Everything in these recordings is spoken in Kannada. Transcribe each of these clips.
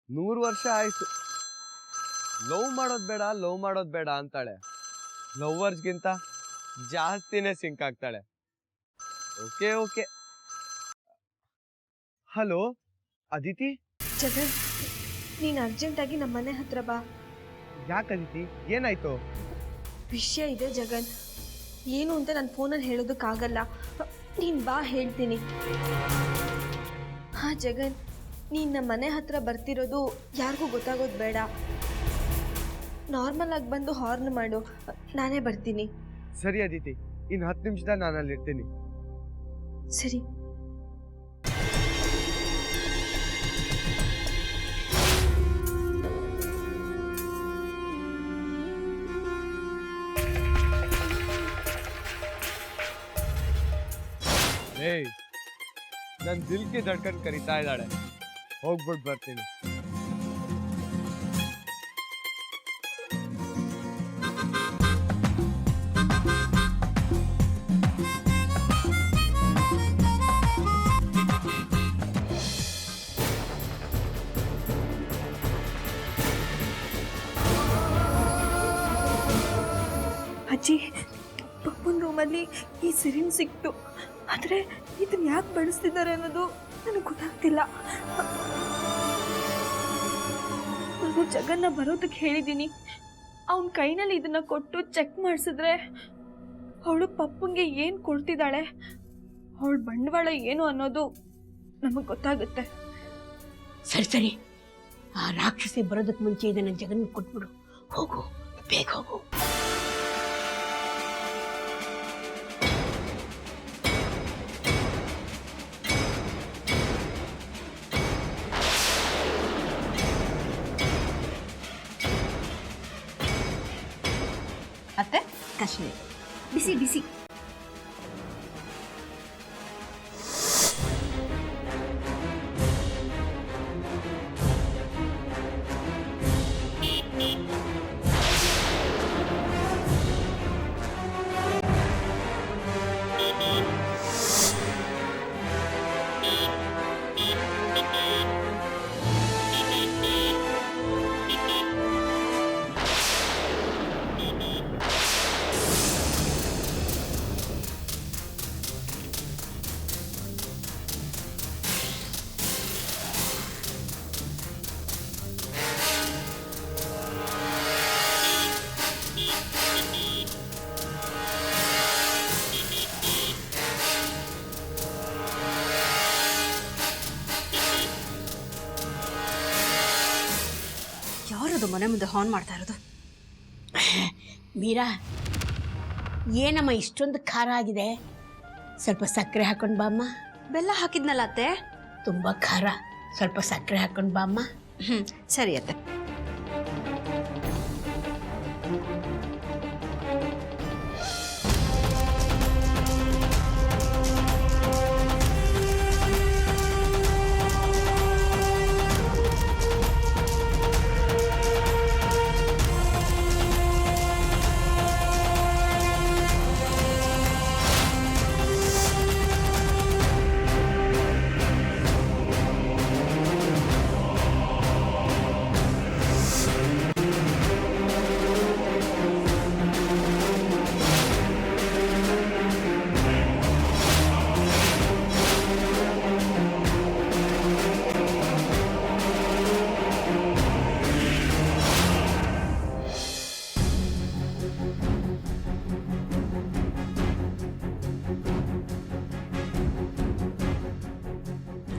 100 ವರ್ಷ ಆಯ್ತು. ಲವ್ ಮಾಡೋದ್ ಬೇಡ ಅಂತಾಳೆ. ಲವ್ವರ್ಸ್ಗಿಂತ ಜಾಸ್ತಿನೇ ಸಿಂಕ್ ಆಗ್ತಾಳೆ. ಓಕೆ. ಹಲೋ ಅದಿತಿ. ಜಗನ್, ನೀನ್ ಅರ್ಜೆಂಟಾಗಿ ನಮ್ಮ ಮನೆ ಹತ್ರ ಬಾ. ಯಾಕೆ ಅದಿತಿ, ಏನಾಯ್ತು? ವಿಷಯ ಇದೆ ಜಗನ್, ಏನು ಅಂತ ನಾನು ಫೋನಲ್ಲಿ ಹೇಳೋದಕ್ಕಾಗಲ್ಲ. ನೀನ್ ಬಾ, ಹೇಳ್ತೀನಿ. ಹಾ ಜಗನ್, ನೀನ್ ನಮ್ಮ ಮನೆ ಹತ್ರ ಬರ್ತಿರೋದು ಯಾರಿಗೂ ಗೊತ್ತಾಗೋದು ಬೇಡ. ನಾರ್ಮಲ್ ಆಗಿ ಬಂದು ಹಾರ್ನ್ ಮಾಡು, ನಾನೇ ಬರ್ತೀನಿ. ಸರಿ ಅದಿತಿ, ಇನ್ನು 10 ನಿಮಿಷದಲ್ಲಿ ನಾನು ಅಲ್ಲಿರ್ತೀನಿ. ಸರಿ. ಏಯ್, ನನ್ ದಿಲ್ಗೆ ದಡ್ಕಂಡ್ ಕರಿತಾ ಇದ್ದಾಳೆ. ಹೋಗ್ಬಿಟ್ಟು ಬರ್ತೀನಿ. ಅಜ್ಜಿ, ಪಪ್ಪನ ರೂಮಲ್ಲಿ ಈ ಸಿರಿಂಜ್ ಸಿಕ್ತು. ಆದರೆ ಇದನ್ನ ಯಾಕೆ ಬಳಸ್ತಿದ್ದಾರೆ ಅನ್ನೋದು ನನಗೆ ಗೊತ್ತಾಗ್ತಿಲ್ಲ. ನಾನು ಜಗನ್ನ ಬರೋದಕ್ಕೆ ಹೇಳಿದ್ದೀನಿ. ಅವನ ಕೈನಲ್ಲಿ ಇದನ್ನ ಕೊಟ್ಟು ಚೆಕ್ ಮಾಡಿಸಿದ್ರೆ ಅವಳು ಪಪ್ಪಂಗೆ ಏನು ಕೊಡ್ತಿದ್ದಾಳೆ, ಅವಳ ಬಂಡವಾಳ ಏನು ಅನ್ನೋದು ನಮಗೆ ಗೊತ್ತಾಗುತ್ತೆ. ಸರಿ, ಆ ರಾಕ್ಷಸಿ ಬರೋದಕ್ಕೆ ಮುಂಚೆ ಇದನ್ನ ಜಗನ್ ಕೊಟ್ಬಿಡು. ಹೋಗು, ಬೇಗ ಹೋಗು. ಅತ್ತೆ, ಕಶ್ಮೀರ್ ಬಿಸಿ ಬಿಸಿ. ಯಾರದು ಮನೆ ಮುಂದೆ ಹಾರ್ನ್ ಮಾಡ್ತಾ ಇರೋದು? ಮೀರಾ, ಏನಮ್ಮ ಇಷ್ಟೊಂದು ಖಾರ ಆಗಿದೆ? ಸ್ವಲ್ಪ ಸಕ್ಕರೆ ಹಾಕೊಂಡು ಬಾಮ್ಮ. ಬೆಲ್ಲ ಹಾಕಿದ್ನಲ್ಲ ಅತ್ತೆ. ತುಂಬ ಖಾರ, ಸ್ವಲ್ಪ ಸಕ್ಕರೆ ಹಾಕೊಂಡು ಬಾಮ್ಮ. ಸರಿ ಅತ್ತೆ.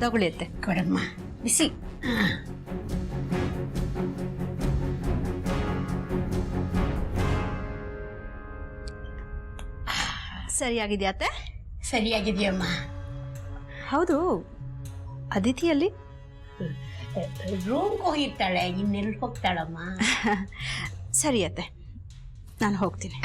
ತಗೊಳ್ಳಿ ಅತ್ತೆ. ಕೊಡಮ್ಮ. ಬಿಸಿ. ಸರಿಯಾಗಿದೆಯಾ ಅತ್ತೆ? ಸರಿಯಾಗಿದೆಯಮ್ಮ. ಹೌದು, ಅದಿತಿಯಲ್ಲಿ ರೂಮ್ಗೆ ಹೋಗಿರ್ತಾಳೆ, ಇನ್ನೆಲ್ಲಿ ಹೋಗ್ತಾಳಮ್ಮ? ಸರಿ ಅತ್ತೆ, ನಾನು ಹೋಗ್ತೀನಿ.